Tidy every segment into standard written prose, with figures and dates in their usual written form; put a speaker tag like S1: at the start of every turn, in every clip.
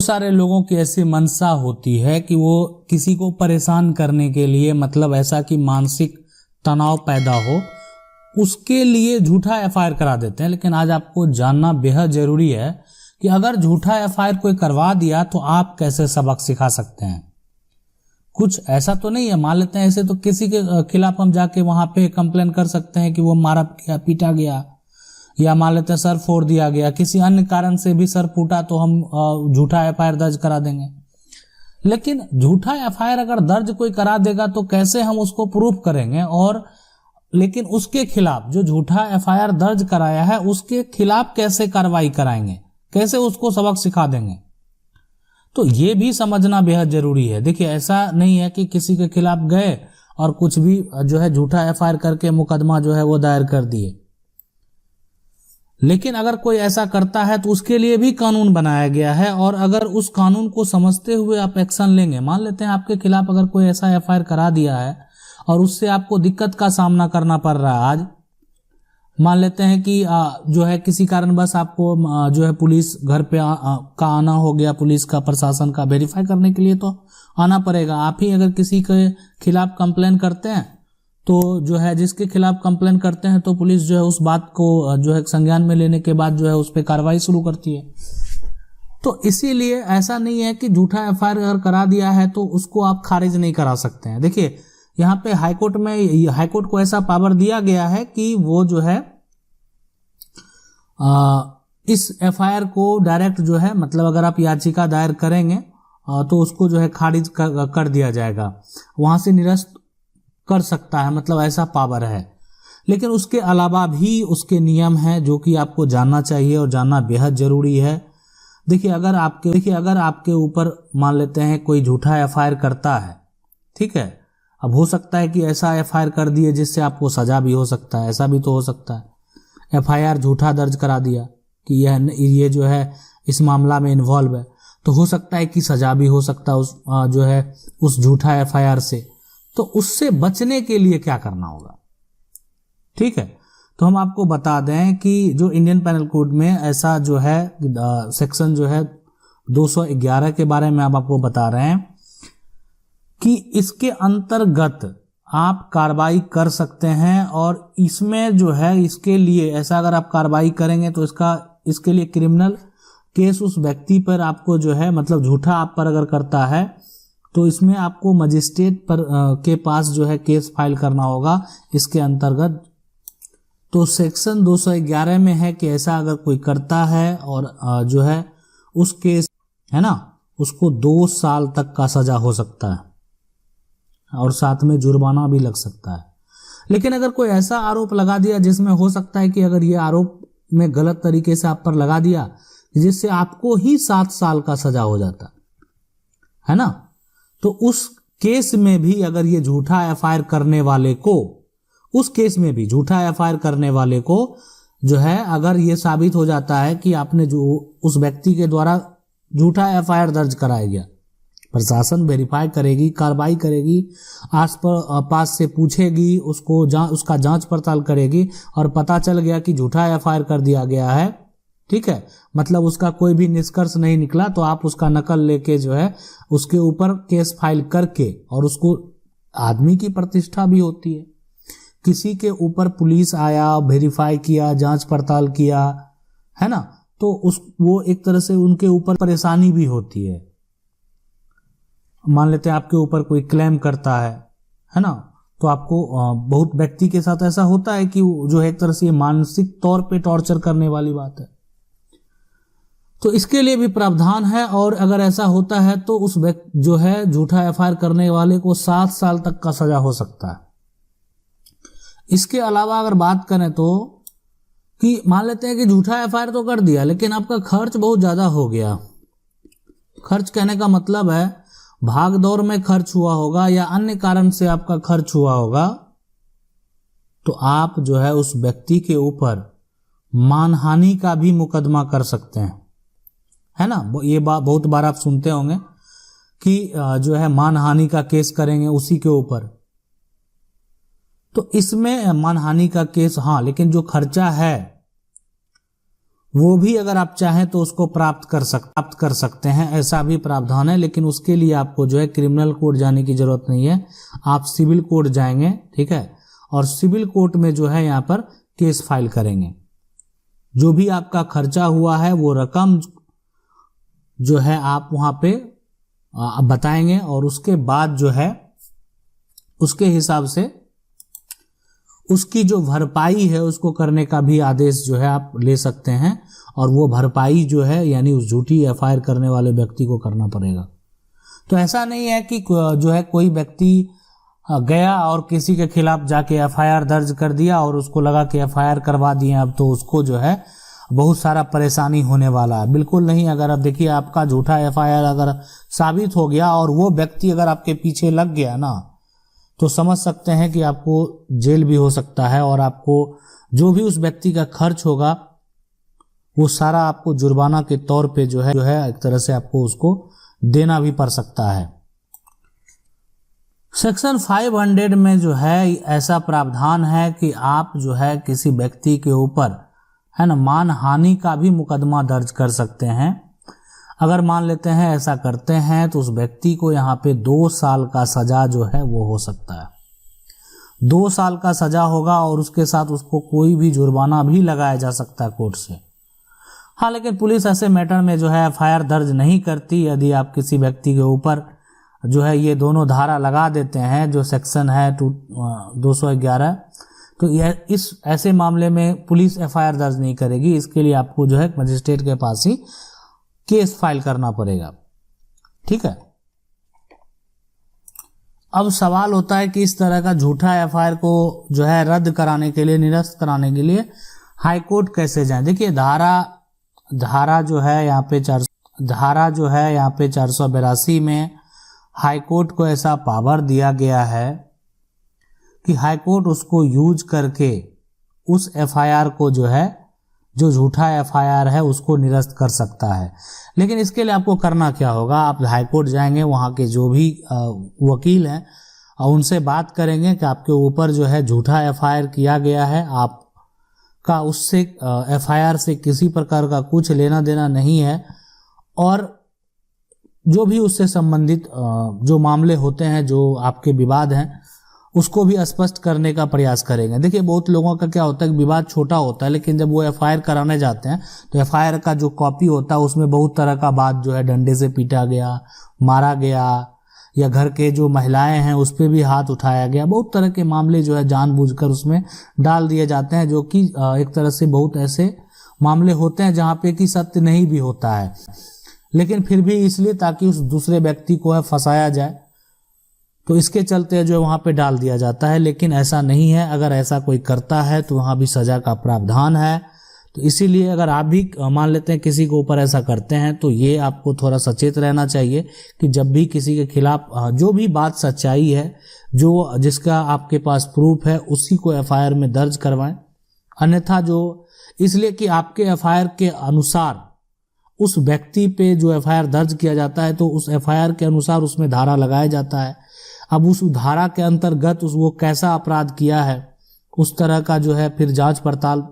S1: सारे लोगों की ऐसी मंशा होती है कि वो किसी को परेशान करने के लिए, मतलब ऐसा कि मानसिक तनाव पैदा हो, उसके लिए झूठा एफआईआर करा देते हैं। लेकिन आज आपको जानना बेहद जरूरी है कि अगर झूठा एफआईआर कोई करवा दिया तो आप कैसे सबक सिखा सकते हैं। कुछ ऐसा तो नहीं है, मान लेते हैं ऐसे तो किसी के खिलाफ हम जाके वहां पे कंप्लेन कर सकते हैं कि वो मारा पीटा गया, या मान लेते हैं सर फोड़ दिया गया, किसी अन्य कारण से भी सर फूटा तो हम झूठा एफआईआर दर्ज करा देंगे। लेकिन झूठा एफआईआर अगर दर्ज कोई करा देगा तो कैसे हम उसको प्रूफ करेंगे, और लेकिन उसके खिलाफ जो झूठा एफआईआर दर्ज कराया है उसके खिलाफ कैसे कार्रवाई कराएंगे, कैसे उसको सबक सिखा देंगे, तो ये भी समझना बेहद जरूरी है। देखिए, ऐसा नहीं है कि किसी के खिलाफ गए और कुछ भी जो है झूठा एफआईआर करके मुकदमा जो है वो दायर कर दिए। लेकिन अगर कोई ऐसा करता है तो उसके लिए भी कानून बनाया गया है, और अगर उस कानून को समझते हुए आप एक्शन लेंगे, मान लेते हैं आपके खिलाफ अगर कोई ऐसा एफआईआर करा दिया है और उससे आपको दिक्कत का सामना करना पड़ रहा है, आज मान लेते हैं कि जो है किसी कारणवश आपको जो है पुलिस घर पे का आना हो गया, पुलिस का, प्रशासन का वेरीफाई करने के लिए तो आना पड़ेगा। आप ही अगर किसी के खिलाफ कंप्लेन करते हैं तो जो है जिसके खिलाफ कंप्लेन करते हैं तो पुलिस जो है उस बात को जो है संज्ञान में लेने के बाद जो है उस पर कार्रवाई शुरू करती है। तो इसीलिए ऐसा नहीं है कि झूठा एफआईआर अगर करा दिया है तो उसको आप खारिज नहीं करा सकते हैं। देखिए, यहाँ पे हाईकोर्ट को ऐसा पावर दिया गया है कि वो जो है इस एफआईआर को डायरेक्ट जो है, मतलब अगर आप याचिका दायर करेंगे तो उसको जो है खारिज कर दिया जाएगा, वहां से निरस्त कर सकता है, मतलब ऐसा पावर है। लेकिन उसके अलावा भी उसके नियम हैं जो कि आपको जानना चाहिए और जानना बेहद जरूरी है। देखिए, अगर आपके ऊपर मान लेते हैं कोई झूठा एफआईआर करता है, ठीक है, अब हो सकता है कि ऐसा एफआईआर कर दिए जिससे आपको सजा भी हो सकता है, ऐसा भी तो हो सकता है। एफआईआर झूठा दर्ज करा दिया कि ये जो है इस मामला में इन्वॉल्व है, तो हो सकता है कि सजा भी हो सकता है उस झूठा एफआईआर से। तो उससे बचने के लिए क्या करना होगा, ठीक है, तो हम आपको बता दें कि जो इंडियन पेनल कोड में ऐसा जो है सेक्शन जो है 211 के बारे में आपको बता रहे हैं कि इसके अंतर्गत आप कार्रवाई कर सकते हैं। और इसमें जो है इसके लिए ऐसा अगर आप कार्रवाई करेंगे तो इसके लिए क्रिमिनल केस उस व्यक्ति पर आपको जो है, मतलब झूठा आप पर अगर करता है तो इसमें आपको मजिस्ट्रेट पर के पास जो है केस फाइल करना होगा इसके अंतर्गत। तो सेक्शन 211 में है कि ऐसा अगर कोई करता है और जो है उस केस है ना, उसको 2 साल तक का सजा हो सकता है और साथ में जुर्माना भी लग सकता है। लेकिन अगर कोई ऐसा आरोप लगा दिया जिसमें हो सकता है कि अगर ये आरोप में गलत तरीके से आप पर लगा दिया जिससे आपको ही 7 साल का सजा हो जाता है ना, तो उस केस में भी अगर ये झूठा एफआईआर करने वाले को, उस केस में भी झूठा एफआईआर करने वाले को जो है अगर ये साबित हो जाता है कि आपने जो उस व्यक्ति के द्वारा झूठा एफआईआर दर्ज कराया गया, प्रशासन वेरीफाई करेगी, कार्रवाई करेगी, पास से पूछेगी, उसका जांच पड़ताल करेगी और पता चल गया कि झूठा एफआईआर कर दिया गया है, ठीक है, मतलब उसका कोई भी निष्कर्ष नहीं निकला, तो आप उसका नकल लेके जो है उसके ऊपर केस फाइल करके, और उसको आदमी की प्रतिष्ठा भी होती है, किसी के ऊपर पुलिस आया, वेरीफाई किया, जांच पड़ताल किया, है ना, तो वो एक तरह से उनके ऊपर परेशानी भी होती है। मान लेते हैं आपके ऊपर कोई क्लेम करता है ना, तो आपको बहुत व्यक्ति के साथ ऐसा होता है कि जो है एक तरह से मानसिक तौर पे टॉर्चर करने वाली बात है, तो इसके लिए भी प्रावधान है। और अगर ऐसा होता है तो उस व्यक्ति जो है झूठा एफआईआर करने वाले को 7 साल तक का सजा हो सकता है। इसके अलावा अगर बात करें तो कि मान लेते हैं कि झूठा एफआईआर तो कर दिया लेकिन आपका खर्च बहुत ज्यादा हो गया। खर्च कहने का मतलब है भाग दौड़ में खर्च हुआ होगा या अन्य कारण से आपका खर्च हुआ होगा, तो आप जो है उस व्यक्ति के ऊपर मानहानि का भी मुकदमा कर सकते हैं, है ना। ये बात बहुत बार आप सुनते होंगे कि जो है मानहानि का केस करेंगे उसी के ऊपर, तो इसमें मानहानि का केस हाँ, लेकिन जो खर्चा है वो भी अगर आप चाहें तो उसको प्राप्त कर सकते हैं, ऐसा भी प्रावधान है। लेकिन उसके लिए आपको जो है क्रिमिनल कोर्ट जाने की जरूरत नहीं है, आप सिविल कोर्ट जाएंगे, ठीक है, और सिविल कोर्ट में जो है यहाँ पर केस फाइल करेंगे। जो भी आपका खर्चा हुआ है वो रकम जो है आप वहां पे बताएंगे, और उसके बाद जो है उसके हिसाब से उसकी जो भरपाई है उसको करने का भी आदेश जो है आप ले सकते हैं, और वो भरपाई जो है यानी उस झूठी एफआईआर करने वाले व्यक्ति को करना पड़ेगा। तो ऐसा नहीं है कि जो है कोई व्यक्ति गया और किसी के खिलाफ जाके एफआईआर दर्ज कर दिया और उसको लगा कि एफआईआर करवा दिए, अब तो उसको जो है बहुत सारा परेशानी होने वाला है। बिल्कुल नहीं। अगर आप देखिए आपका झूठा एफआईआर अगर साबित हो गया और वो व्यक्ति अगर आपके पीछे लग गया ना, तो समझ सकते हैं कि आपको जेल भी हो सकता है, और आपको जो भी उस व्यक्ति का खर्च होगा वो सारा आपको जुर्माना के तौर पे जो है एक तरह से आपको उसको देना भी पड़ सकता है। सेक्शन 500 में जो है ऐसा प्रावधान है कि आप जो है किसी व्यक्ति के ऊपर है ना मानहानि का भी मुकदमा दर्ज कर सकते हैं। अगर मान लेते हैं ऐसा करते हैं तो उस व्यक्ति को यहाँ पे 2 साल का सजा जो है वो हो सकता है। 2 साल का सजा होगा और उसके साथ उसको कोई भी जुर्माना भी लगाया जा सकता है कोर्ट से। हाँ, लेकिन पुलिस ऐसे मैटर में जो है एफआईआर दर्ज नहीं करती। यदि आप किसी व्यक्ति के ऊपर जो है ये दोनों धारा लगा देते हैं, जो सेक्शन है 211, तो यह इस ऐसे मामले में पुलिस एफआईआर दर्ज नहीं करेगी। इसके लिए आपको जो है मजिस्ट्रेट के पास ही केस फाइल करना पड़ेगा, ठीक है। अब सवाल होता है कि इस तरह का झूठा एफआईआर को जो है रद्द कराने के लिए, निरस्त कराने के लिए हाई कोर्ट कैसे जाएं। देखिए धारा जो है यहाँ पे 482 में हाई कोर्ट को ऐसा पावर दिया गया है कि हाई कोर्ट उसको यूज करके उस एफआईआर को जो है जो झूठा एफआईआर है उसको निरस्त कर सकता है। लेकिन इसके लिए आपको करना क्या होगा, आप हाई कोर्ट जाएंगे, वहाँ के जो भी वकील हैं और उनसे बात करेंगे कि आपके ऊपर जो है झूठा एफआईआर किया गया है, आपका उससे एफआईआर से किसी प्रकार का कुछ लेना देना नहीं है, और जो भी उससे संबंधित जो मामले होते हैं, जो आपके विवाद हैं, उसको भी स्पष्ट करने का प्रयास करेंगे। देखिए बहुत लोगों का क्या होता है कि विवाद छोटा होता है, लेकिन जब वो एफआईआर कराने जाते हैं तो एफआईआर का जो कॉपी होता है उसमें बहुत तरह का बात जो है, डंडे से पीटा गया, मारा गया, या घर के जो महिलाएं हैं उस पर भी हाथ उठाया गया, बहुत तरह के मामले जो है जानबूझकर उसमें डाल दिए जाते हैं, जो कि एक तरह से बहुत ऐसे मामले होते हैं जहाँ पे कि सत्य नहीं भी होता है, लेकिन फिर भी इसलिए ताकि उस दूसरे व्यक्ति को है फंसाया जाए, तो इसके चलते जो है वहाँ पे डाल दिया जाता है। लेकिन ऐसा नहीं है, अगर ऐसा कोई करता है तो वहाँ भी सजा का प्रावधान है। तो इसीलिए अगर आप भी मान लेते हैं किसी के ऊपर ऐसा करते हैं तो ये आपको थोड़ा सचेत रहना चाहिए कि जब भी किसी के खिलाफ जो भी बात सच्चाई है, जो जिसका आपके पास प्रूफ है, उसी को एफआईआर में दर्ज करवाएं। अन्यथा जो इसलिए कि आपके एफआईआर के अनुसार उस व्यक्ति पे जो एफआईआर दर्ज किया जाता है तो उस एफआईआर के अनुसार उसमें धारा लगाया जाता है। अब उस धारा के अंतर्गत वो कैसा अपराध किया है उस तरह का जो है फिर जांच पड़ताल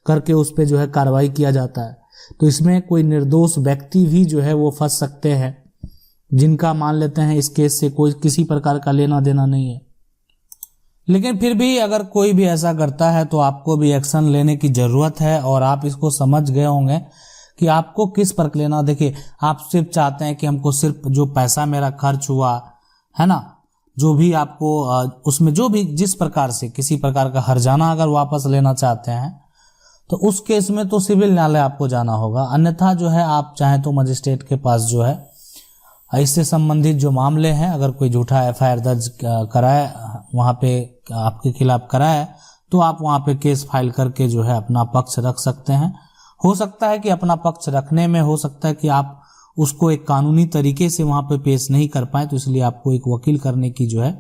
S1: करके उस पे जो है कार्रवाई किया जाता है। तो इसमें कोई निर्दोष व्यक्ति भी जो है वो फंस सकते हैं, जिनका मान लेते हैं इस केस से कोई किसी प्रकार का लेना देना नहीं है। लेकिन फिर भी अगर कोई भी ऐसा करता है तो आपको भी एक्शन लेने की जरूरत है, और आप इसको समझ गए होंगे कि आपको किस पर लेना। देखिए आप सिर्फ चाहते हैं कि हमको सिर्फ जो पैसा मेरा खर्च हुआ है ना, जो भी आपको उसमें जो भी जिस प्रकार से किसी प्रकार का हर्जाना अगर वापस लेना चाहते हैं तो उस केस में तो सिविल न्यायालय आपको जाना होगा। अन्यथा जो है आप चाहें तो मजिस्ट्रेट के पास जो है इससे संबंधित जो मामले हैं, अगर कोई झूठा एफआईआर दर्ज कराए वहाँ पे आपके खिलाफ कराए, तो आप वहाँ पे केस फाइल करके जो है अपना पक्ष रख सकते हैं। हो सकता है कि अपना पक्ष रखने में हो सकता है कि आप उसको एक कानूनी तरीके से वहां पे पेश नहीं कर पाए, तो इसलिए आपको एक वकील करने की जो है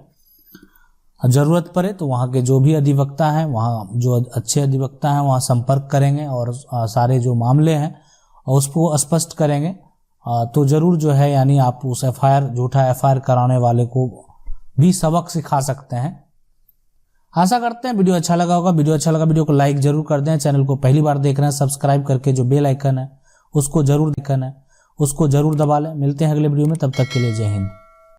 S1: जरूरत पड़े तो वहां के जो भी अधिवक्ता हैं, वहां जो अच्छे अधिवक्ता हैं वहां संपर्क करेंगे और सारे जो मामले हैं उसको स्पष्ट करेंगे। तो जरूर जो है यानी आप उस एफआईआर झूठा एफआईआर कराने वाले को भी सबक सिखा सकते हैं। आशा करते हैं वीडियो अच्छा लगा होगा। वीडियो अच्छा लगा वीडियो को लाइक जरूर कर दें। चैनल को पहली बार देख रहे हैं सब्सक्राइब करके जो बेल आइकन है उसको जरूर दबा लें। मिलते हैं अगले वीडियो में, तब तक के लिए जय हिंद।